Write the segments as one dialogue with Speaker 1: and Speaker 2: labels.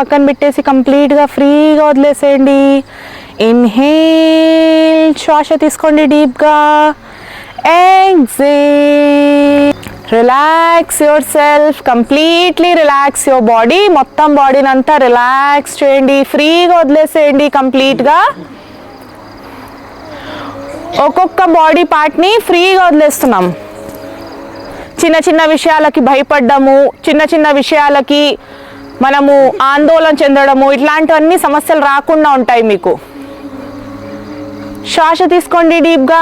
Speaker 1: పక్కన పెట్టేసి కంప్లీట్గా ఫ్రీగా వదిలేసేయండి. ఇన్హేల్, శ్వాస తీసుకోండి డీప్గా. Exhale, relax your self, completely relax your body. మొత్తం బాడీని అంతా రిలాక్స్ చేయండి, ఫ్రీగా వదిలేసేయండి కంప్లీట్గా. ఒక్కొక్క బాడీ పార్ట్ని ఫ్రీగా వదిలేస్తున్నాం. చిన్న చిన్న విషయాలకి భయపడ్డము, చిన్న చిన్న విషయాలకి మనము ఆందోళన చెందడము, ఇట్లాంటివన్నీ సమస్యలు రాకుండా ఉంటాయి మీకు. శ్వాస తీసుకోండి డీప్గా.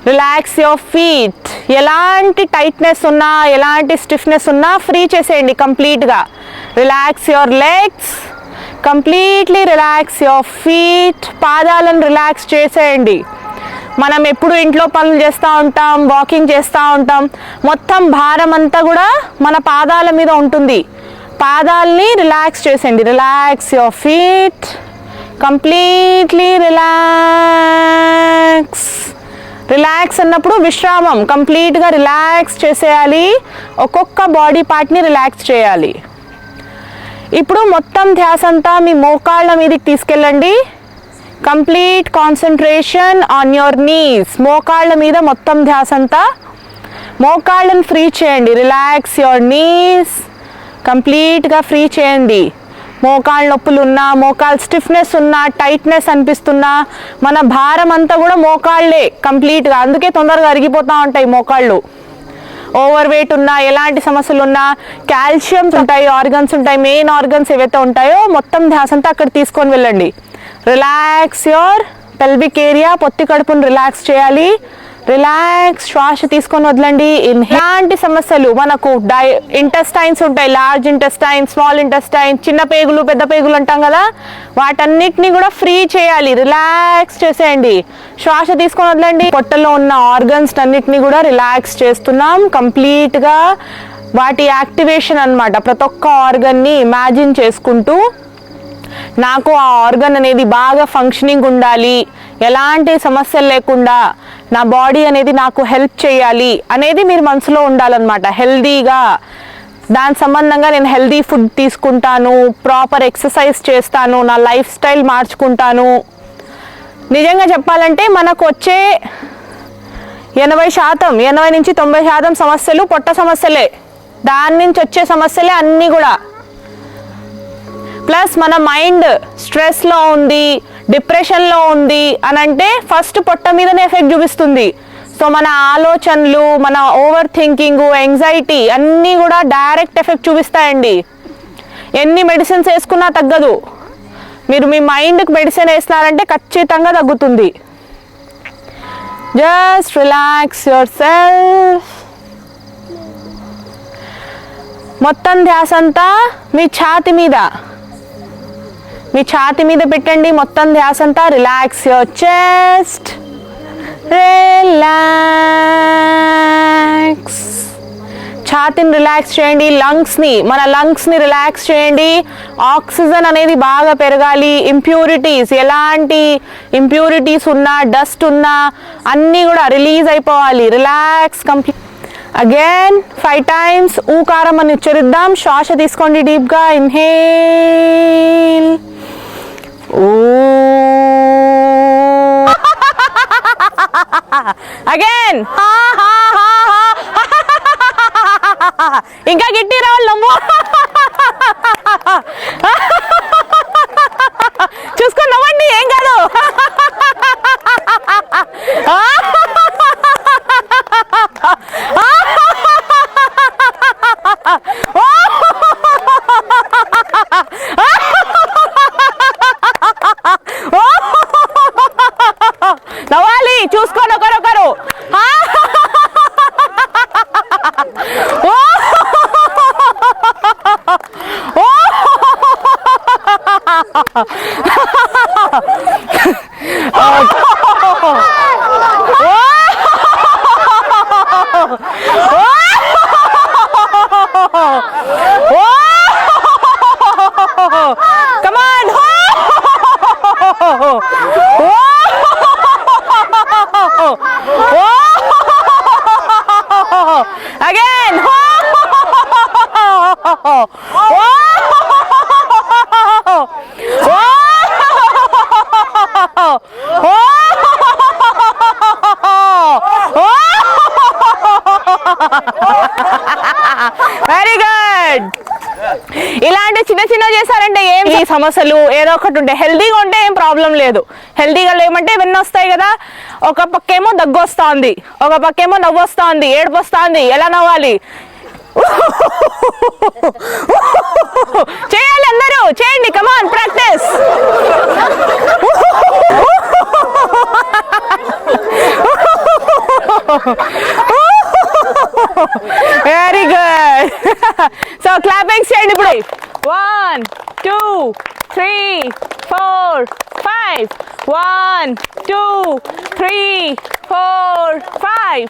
Speaker 1: Relax your feet. ఎలాంటి టైట్నెస్ ఉన్నా, ఎలాంటి స్టిఫ్నెస్ ఉన్నా ఫ్రీ చేసేయండి కంప్లీట్గా. Relax your legs, completely relax your feet. పాదాలను రిలాక్స్ చేసేయండి. మనం ఎప్పుడు ఇంట్లో పనులు చేస్తూ ఉంటాం, వాకింగ్ చేస్తూ ఉంటాం, మొత్తం భారం అంతా కూడా మన పాదాల మీద ఉంటుంది. పాదాలని రిలాక్స్ చేసేయండి. Relax your feet, completely relax. Relax అన్నప్పుడు విశ్రామం, కంప్లీట్గా రిలాక్స్ చేసేయాలి. ఒక్కొక్క బాడీ పార్ట్ని రిలాక్స్ చేయాలి. ఇప్పుడు మొత్తం ధ్యాస అంతా మీ మోకాళ్ళ మీదకి తీసుకెళ్ళండి. Complete concentration on your knees. మోకాళ్ళ మీద మొత్తం ధ్యాస అంతా. మోకాళ్ళను ఫ్రీ చేయండి. రిలాక్స్ యువర్ నీస్, కంప్లీట్గా ఫ్రీ చేయండి. మోకాళ్ళ నొప్పులు ఉన్నా, మోకాళ్ళ స్టిఫ్నెస్ ఉన్నా, టైట్నెస్ అనిపిస్తున్నా, మన భారం అంతా కూడా మోకాళ్ళే కంప్లీట్గా. అందుకే తొందరగా అరిగిపోతూ ఉంటాయి మోకాళ్ళు. ఓవర్ వెయిట్ ఉన్నా, ఎలాంటి సమస్యలు ఉన్నా, కాల్షియమ్స్ ఉంటాయి, ఆర్గన్స్ ఉంటాయి, మెయిన్ ఆర్గన్స్ ఏవైతే ఉంటాయో మొత్తం ధ్యాస అంతా అక్కడ తీసుకొని వెళ్ళండి. Relax your pelvic area. పొత్తి కడుపును రిలాక్స్ చేయాలి. రిలాక్స్. శ్వాస తీసుకొని వదలండి. ఇలాంటి సమస్యలు మనకు ఇంటెస్టైన్స్ ఉంటాయి, లార్జ్ ఇంటెస్టైన్, స్మాల్ ఇంటెస్టైన్, చిన్న పేగులు, పెద్ద పేగులు అంటాం కదా, వాటన్నిటిని కూడా ఫ్రీ చేయాలి. రిలాక్స్ చేసేయండి. శ్వాస తీసుకొని వదలండి. పొట్టలో ఉన్న ఆర్గన్స్ అన్నిటిని కూడా రిలాక్స్ చేస్తున్నాం కంప్లీట్గా. వాటి యాక్టివేషన్ అన్నమాట. ప్రతి ఒక్క ఆర్గన్ని ఇమాజిన్ చేసుకుంటూ నాకు ఆ ఆర్గన్ అనేది బాగా ఫంక్షనింగ్ ఉండాలి, ఎలాంటి సమస్యలు లేకుండా నా బాడీ అనేది నాకు హెల్ప్ చేయాలి అనేది మీరు మనసులో ఉండాలన్నమాట. హెల్దీగా దాని సంబంధంగా నేను హెల్దీ ఫుడ్ తీసుకుంటాను, ప్రాపర్ ఎక్సర్సైజ్ చేస్తాను, నా లైఫ్ స్టైల్ మార్చుకుంటాను. నిజంగా చెప్పాలంటే మనకు వచ్చే 80% నుంచి 90% సమస్యలు పొట్ట సమస్యలే. దాని నుంచి వచ్చే సమస్యలే అన్నీ కూడా. ప్లస్ మన మైండ్ స్ట్రెస్లో ఉంది, డిప్రెషన్లో ఉంది అని అంటే ఫస్ట్ పొట్ట మీదనే ఎఫెక్ట్ చూపిస్తుంది. సో మన ఆలోచనలు, మన ఓవర్ థింకింగ్, యాంగ్జైటీ అన్నీ కూడా డైరెక్ట్ ఎఫెక్ట్ చూపిస్తాయండి. ఎన్ని మెడిసిన్స్ వేసుకున్నా తగ్గదు. మీరు మీ మైండ్కి మెడిసిన్ వేస్తున్నారంటే ఖచ్చితంగా తగ్గుతుంది. Just relax your self. మొత్తం ధ్యాస అంతా మీ ఛాతి మీద పెట్టండి. మొత్తం ధ్యాస అంతా. Relax your chest, relax. ఛాతిని రిలాక్స్ చేయండి. మన లంగ్స్ని రిలాక్స్ చేయండి. ఆక్సిజన్ అనేది బాగా పెరగాలి. ఎలాంటి ఇంప్యూరిటీస్ ఉన్నా, డస్ట్ ఉన్నా అన్నీ కూడా రిలీజ్ అయిపోవాలి. Relax complete. అగైన్ 5 times ఊకారం అని ఉచ్చరిద్దాం. శ్వాస తీసుకోండి డీప్గా. ఇన్హేల్. అగైన్. ఇంకా గిట్టి రావాలమ్మో. చూసుకొని నవ్వండి, ఏం కాదు. నవ్వాలి, చూసుకోండి ఒకరొకరు. Come on. Again. ఇలాంటి చిన్న చిన్న చేశారంటే ఏం ఈ సమస్యలు ఏదో ఒకటి ఉంటాయి. హెల్దీగా ఉంటే ఏం ప్రాబ్లం లేదు. హెల్దీగా లేమంటే ఇవన్నీ వస్తాయి కదా. ఒక పక్కేమో దగ్గు వస్తుంది, ఒక పక్కేమో నవ్వు వస్తుంది, ఏడుపు వస్తుంది. ఎలా నవ్వాలి? చేయాలి, అందరూ చేయండి. Come on, practice. Very good. So clapping చేయండి ఇప్పుడు. 1 2 3 4 5. 1 2 3 4 5.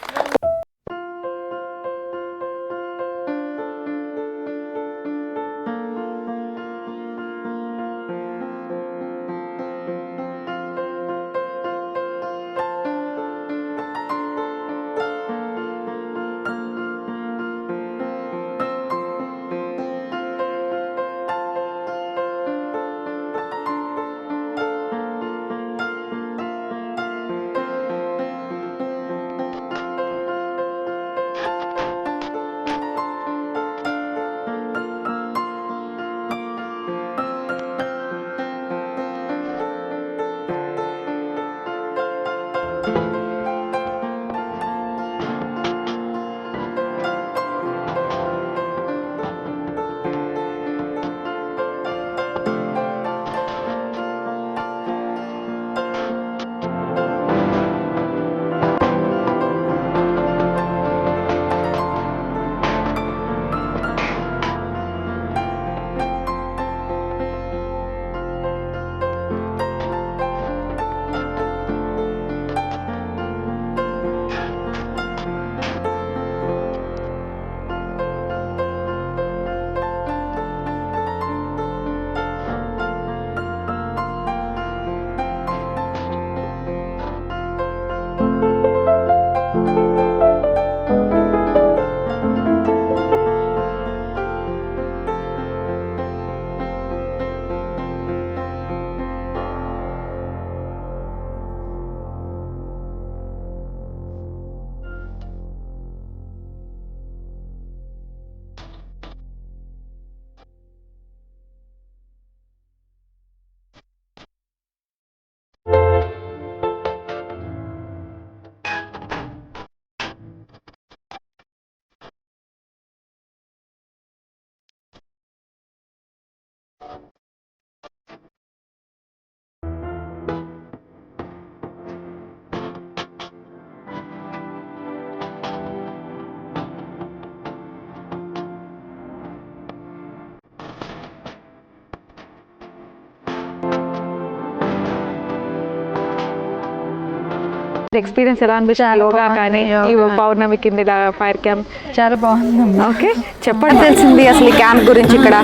Speaker 2: ఎక్స్పీరియన్స్ ఎలా అనిపించింది? యోగా కానీ ఈ పౌర్ణమి కింద ఇలా ఫైర్ క్యాంప్
Speaker 3: చాలా బాగుంది.
Speaker 2: ఓకే, చెప్పండి తెలిసింది అసలు ఈ క్యాంప్ గురించి. ఇక్కడ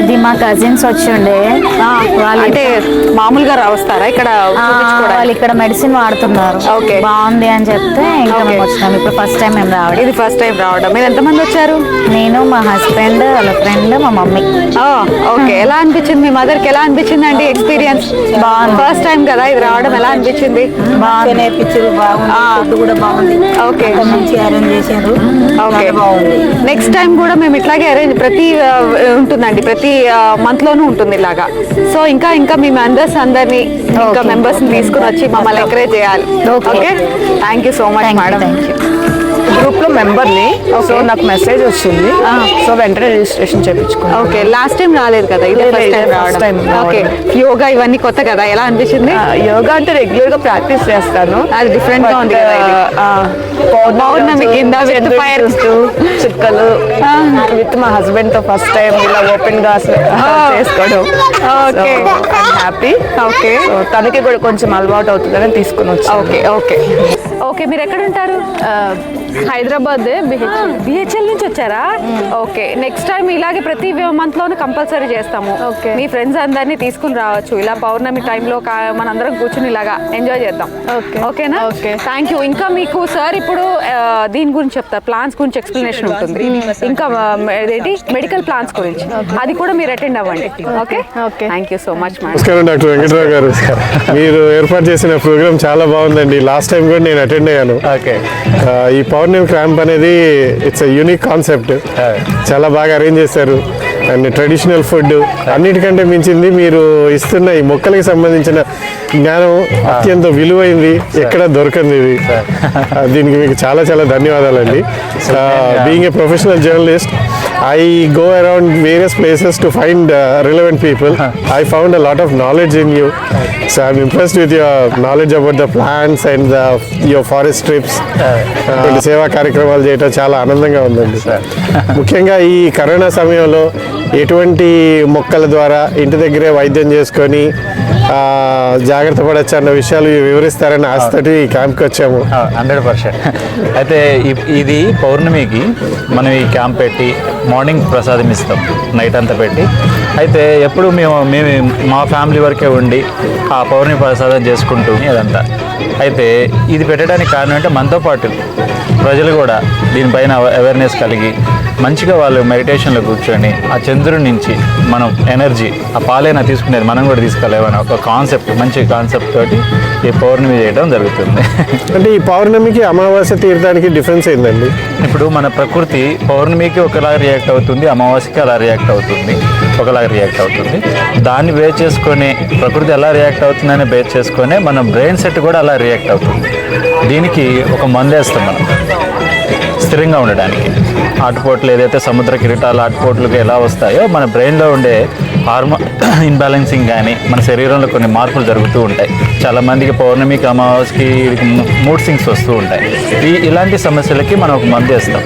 Speaker 3: ఇది మా కజిన్స్ వచ్చి ఉండే
Speaker 2: వాళ్ళు అంటే మామూలుగా వస్తారా ఇక్కడ?
Speaker 3: వాళ్ళు ఇక్కడ మెడిసిన్ వాడుతున్నారు.
Speaker 2: ఓకే,
Speaker 3: బాగుంది అని చెప్తే ఇంకా మేము వచ్చినాం. ఇప్పుడు ఫస్ట్ టైం మేము రావడం.
Speaker 2: ఇది ఫస్ట్ టైం రావడం. మీరు ఎంతమంది వచ్చారు?
Speaker 3: నేను, మా హస్బెండ్, వాళ్ళ ఫ్రెండ్, మా మమ్మీ.
Speaker 2: ఓకే, ఎలా అనిపించింది? మీ మదర్కి ఎలా అనిపించింది అండి ఎక్స్పీరియన్స్? బాగుంది. ఫస్ట్ టైం కదా ఇది రావడం, ఎలా అనిపించింది?
Speaker 3: నేర్పించారు, బాగుంది, కూడా బాగుంది.
Speaker 2: ఓకే,
Speaker 3: మంచి అరేంజ్ చేశారు.
Speaker 2: ఓకే, బాగుంది. నెక్స్ట్ టైం కూడా మేము ఇట్లాగే అరేంజ్ ప్రతి ఉంటుందండి, ప్రతి మంత్ లోనూ ఉంటుంది ఇలాగా. సో ఇంకా ఇంకా మీ అందరినీ ఇంకా మెంబర్స్ ని తీసుకుని వచ్చి మమ్మల్ని ఎంకరేజ్ చేయాలి. Okay, thank you so much madam.
Speaker 4: Group లో మెంబర్ని. సో నాకు మెసేజ్ వచ్చింది, సో వెంటనే రిజిస్ట్రేషన్ చేయించుకున్నాను.
Speaker 2: ఓకే, లాస్ట్ టైం రాలేదు కదా, ఇదే ఫస్ట్ టైం రావడం. ఓకే, యోగా ఇవన్నీ కొత్త కదా, ఎలా అనిపించింది?
Speaker 4: యోగా అంటే రెగ్యులర్ గా ప్రాక్టీస్ చేస్తాను,
Speaker 2: అది డిఫరెంట్ గా ఉంది కదా. పౌర్ణమి కింద విత్ ఫైర్
Speaker 4: చుక్కలు విత్ మా హస్బెండ్ తో ఫస్ట్ టైం ఇలా ఓపెన్ గా చేసుకోవడం.
Speaker 2: Okay,
Speaker 4: happy.
Speaker 2: ఓకే,
Speaker 4: తనకి కూడా కొంచెం అలవాటు అవుతుందని తీసుకుని వచ్చి.
Speaker 2: ఓకే ఓకే ఓకే, మీరు ఎక్కడ ఉంటారు?
Speaker 1: హైదరాబాద్
Speaker 2: బిహెచ్ఎల్ నుంచి వచ్చారా? ఓకే, నెక్స్ట్ టైం ఇలాగే ప్రతి మంత్ లోనే కంపల్సరీ చేస్తాము.
Speaker 1: ఓకే,
Speaker 2: మీ ఫ్రెండ్స్ అందరినీ తీసుకుని రావచ్చు. ఇలా పౌర్ణమి టైంలో మనందరం కూర్చుని ఇలాగా ఎంజాయ్ చేద్దాం.
Speaker 1: ఓకే,
Speaker 2: ఓకేనా?
Speaker 1: Okay,
Speaker 2: thank you. ఇంకా మీకు సార్ ఇప్పుడు దీని గురించి చెప్తారు, ప్లాన్స్ గురించి ఎక్స్ప్లెనేషన్ ఉంటుంది. ఇంకా ఏంటి మెడికల్ ప్లాన్స్ గురించి, అది కూడా మీరు అటెండ్ అవ్వండి. Okay
Speaker 1: okay,
Speaker 2: thank you so much madam.
Speaker 5: నమస్కారం డాక్టర్ వెంకటరావు గారు. మీరు ఏర్పాటు చేసిన ప్రోగ్రామ్ చాలా బాగుందండి. లాస్ట్ టైం కూడా నేను అటెండ్ అయ్యాను. ఈ పౌర్ణమి క్యాంప్ అనేది ఇట్స్ యూనిక్ కాన్సెప్ట్. చాలా బాగా అరేంజ్ చేశారు. అండ్ ట్రెడిషనల్ ఫుడ్, అన్నిటికంటే మించింది మీరు ఇస్తున్న ఈ మొక్కలకి సంబంధించిన జ్ఞానం అత్యంత విలువైంది, ఎక్కడ దొరకంది ఇది. దీనికి మీకు చాలా చాలా ధన్యవాదాలండి. Being a professional journalist, I go around various places to find relevant people. I found a lot of knowledge in you. So I'm impressed with your knowledge about the plants and your forest trips. సేవా కార్యక్రమాలు చేయటం చాలా ఆనందంగా ఉందండి. ముఖ్యంగా ఈ corona సమయంలో ఎటువంటి మొక్కల ద్వారా ఇంటి దగ్గరే వైద్యం చేసుకొని జాగ్రత్త పడచ్చు అన్న విషయాలు వివరిస్తారని ఆశతోటి ఈ క్యాంప్కి వచ్చాము.
Speaker 6: 100%. అయితే ఇది పౌర్ణమికి మనం ఈ క్యాంప్ పెట్టి మార్నింగ్ ప్రసాదం ఇస్తాం, నైట్ అంతా పెట్టి. అయితే ఎప్పుడు మేము మా ఫ్యామిలీ వరకే ఉండి ఆ పౌర్ణమి ప్రసాదం చేసుకుంటూ అదంతా. అయితే ఇది పెట్టడానికి కారణం అంటే మనతో పాటు ప్రజలు కూడా దీనిపైన అవేర్నెస్ కలిగి మంచిగా వాళ్ళు మెడిటేషన్లో కూర్చొని ఆ చంద్రుడి నుంచి మనం ఎనర్జీ, ఆ పాలైనా తీసుకునేది మనం కూడా తీసుకోలేమని ఒక కాన్సెప్ట్, మంచి కాన్సెప్ట్ తోటి ఈ పౌర్ణమి చేయడం జరుగుతుంది.
Speaker 5: అంటే ఈ పౌర్ణమికి అమావాస్య తీర్థానికి డిఫరెన్స్ ఏందండి?
Speaker 6: ఇప్పుడు మన ప్రకృతి పౌర్ణమికి ఒకలా రియాక్ట్ అవుతుంది, అమావాస్యకి అలా రియాక్ట్ అవుతుంది, ఒకలాగా రియాక్ట్ అవుతుంది. దాన్ని బేస్ చేసుకొని ప్రకృతి ఎలా రియాక్ట్ అవుతుందని బేస్ చేసుకొని మన బ్రెయిన్ సెట్ కూడా అలా రియాక్ట్ అవుతుంది. దీనికి ఒక మందేస్తాం మనం స్థిరంగా ఉండడానికి. ఆటుపోట్లు ఏదైతే సముద్ర కిరీటాలు ఆటుపోట్లకి ఎలా వస్తాయో మన బ్రెయిన్లో ఉండే హార్మోన్ ఇన్బ్యాలెన్సింగ్ కానీ మన శరీరంలో కొన్ని మార్పులు జరుగుతూ ఉంటాయి. చాలామందికి పౌర్ణమికి అమావాస్యకి మూడ్ సింగ్స్ వస్తూ ఉంటాయి. ఇలాంటి సమస్యలకి మనం ఒక మందు వేస్తాం.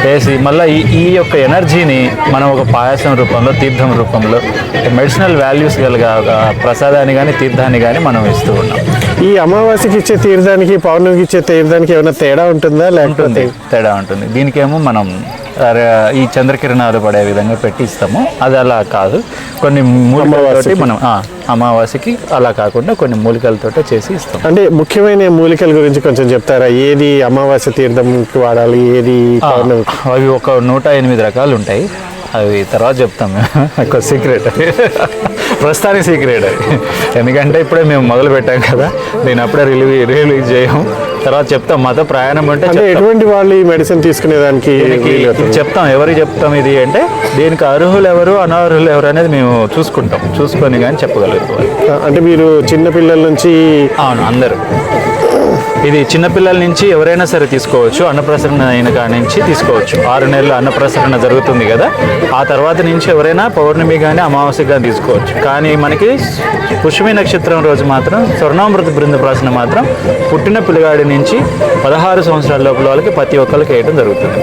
Speaker 6: వేసి మళ్ళీ ఈ యొక్క ఎనర్జీని మనం ఒక పాయసం రూపంలో, తీర్థం రూపంలో, మెడిసినల్ వాల్యూస్ కలిగ ప్రసాదాన్ని కానీ తీర్థాన్ని కానీ మనం ఇస్తూ ఉన్నాం.
Speaker 5: ఈ అమావాస్యకి ఇచ్చే తీర్థానికి పౌర్ణమికి ఇచ్చే తీర్థానికి ఏమైనా తేడా ఉంటుందా? లేకపోతే
Speaker 6: తేడా ఉంటుంది. దీనికేమో మనం ఈ చంద్రకిరణాలు పడే విధంగా పెట్టి ఇస్తాము. అది అలా కాదు, కొన్ని మూలికలతోటి మనం అమావాస్యకి అలా కాకుండా కొన్ని మూలికలతోటే చేసి ఇస్తాం.
Speaker 5: అంటే ముఖ్యమైన మూలికల గురించి కొంచెం చెప్తారా? ఏది అమావాస్య తీర్థంకి వాడాలి, ఏది పౌర్ణమి?
Speaker 6: అవి ఒక 108 రకాలు ఉంటాయి. అవి తర్వాత చెప్తాం. ఒక సీక్రెట్, ప్రస్తుతానికి సీక్రెట్ అది. ఎందుకంటే ఇప్పుడే మేము మొదలు పెట్టాం కదా, నేను అప్పుడే రిలీజ్ చేయం. తర్వాత చెప్తాం. మాతో ప్రయాణం అంటే
Speaker 5: ఎటువంటి వాళ్ళు ఈ మెడిసిన్ తీసుకునేదానికి
Speaker 6: చెప్తాం. ఎవరికి చెప్తాం ఇది అంటే, దీనికి అర్హులు ఎవరు, అనర్హులు ఎవరు అనేది మేము చూసుకొని కానీ చెప్పగలుగుతాం.
Speaker 5: అంటే మీరు చిన్నపిల్లల నుంచి?
Speaker 6: అవును, అందరూ. ఇది చిన్నపిల్లల నుంచి ఎవరైనా సరే తీసుకోవచ్చు. అన్నప్రసరణ అయిన కాడి నుంచి తీసుకోవచ్చు. 6 నెలలు అన్నప్రసరణ జరుగుతుంది కదా, ఆ తర్వాత నుంచి ఎవరైనా పౌర్ణమి కానీ అమావాస్య కానీ తీసుకోవచ్చు. కానీ మనకి పుష్యమి నక్షత్రం రోజు మాత్రం స్వర్ణామృత బృందప్రాసన మాత్రం పుట్టిన పిల్లగాడి నుంచి 16 సంవత్సరాల లోపల వాళ్ళకి ప్రతి ఒక్కరికి వేయడం జరుగుతుంది.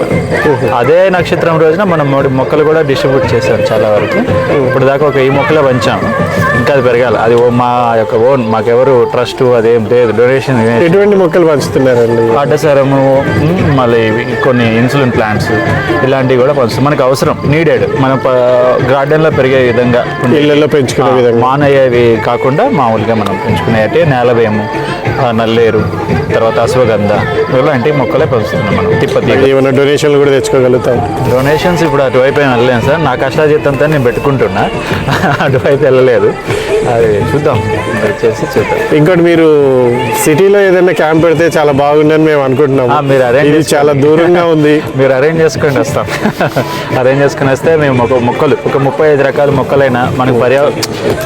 Speaker 6: అదే నక్షత్రం రోజున మనం 3 మొక్కలు కూడా డిస్ట్రిబ్యూట్ చేశాం చాలా వరకు. ఇప్పుడు దాకా ఒక 10 మొక్కలు పంచాము. ఇంకా అది పెరగాలి. అది మా యొక్క ఓన్, మాకెవరు ట్రస్ట్ అదేం లేదు, డొనేషన్.
Speaker 5: ఎటువంటి మొక్కలు పంచుతున్నారండి?
Speaker 6: అడ్డసరము, మళ్ళీ కొన్ని ఇన్సులిన్ ప్లాంట్స్ ఇలాంటివి కూడా పంచుతాం. మనకు అవసరం, నీడెడ్, మన గార్డెన్లో పెరిగే విధంగా,
Speaker 5: ఇళ్ళల్లో పెంచుకునే విధంగా,
Speaker 6: మానయ్యేవి కాకుండా మామూలుగా మనం పెంచుకునేవి నల్లవేము, నల్లేరు, తర్వాత అశ్వగంధ ఇలాంటి మొక్కలే పెంచుతున్నాం మనం. తిప్పతి
Speaker 5: ఏమైనా డొనేషన్లు కూడా తెచ్చుకోగలుగుతాం?
Speaker 6: డొనేషన్స్ ఇప్పుడు అటువైపు ఏమి వెళ్ళలేను సార్. నా కష్టాజీతంతో నేను పెట్టుకుంటున్నా, అటువైపు వెళ్ళలేదు. అది చూద్దాం, చూద్దాం.
Speaker 5: ఇంకోటి, మీరు సిటీలో ఏదైనా క్యాంప్ పెడితే చాలా బాగుందని మేము అనుకుంటున్నాం.
Speaker 6: మీరు అరేంజ్
Speaker 5: చాలా దూరంగా ఉంది.
Speaker 6: మీరు అరేంజ్ చేసుకొని వస్తాం. అరేంజ్ చేసుకుని వస్తే మేము ఒక 35 రకాల మొక్కలైనా మనకు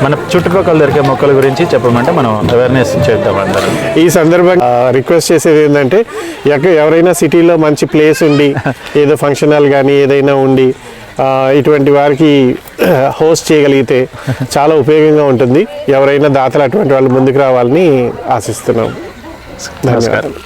Speaker 6: మన చుట్టుపక్కల దొరికే మొక్కల గురించి చెప్పమంటే మనం అవేర్నెస్ చేద్దాం అందరం.
Speaker 5: ఈ సందర్భంగా రిక్వెస్ట్ చేసేది ఏంటంటే, ఎవరైనా సిటీలో మంచి ప్లేస్ ఉండి ఏదో ఫంక్షన్ హాల్ కానీ ఏదైనా ఉండి ఇటువంటి వారికి హోస్ట్ చేయగలిగితే చాలా ఉపయోగంగా ఉంటుంది. ఎవరైనా దాతలు అటువంటి వాళ్ళు ముందుకు రావాలని ఆశిస్తున్నాం. ధన్యవాదాలు.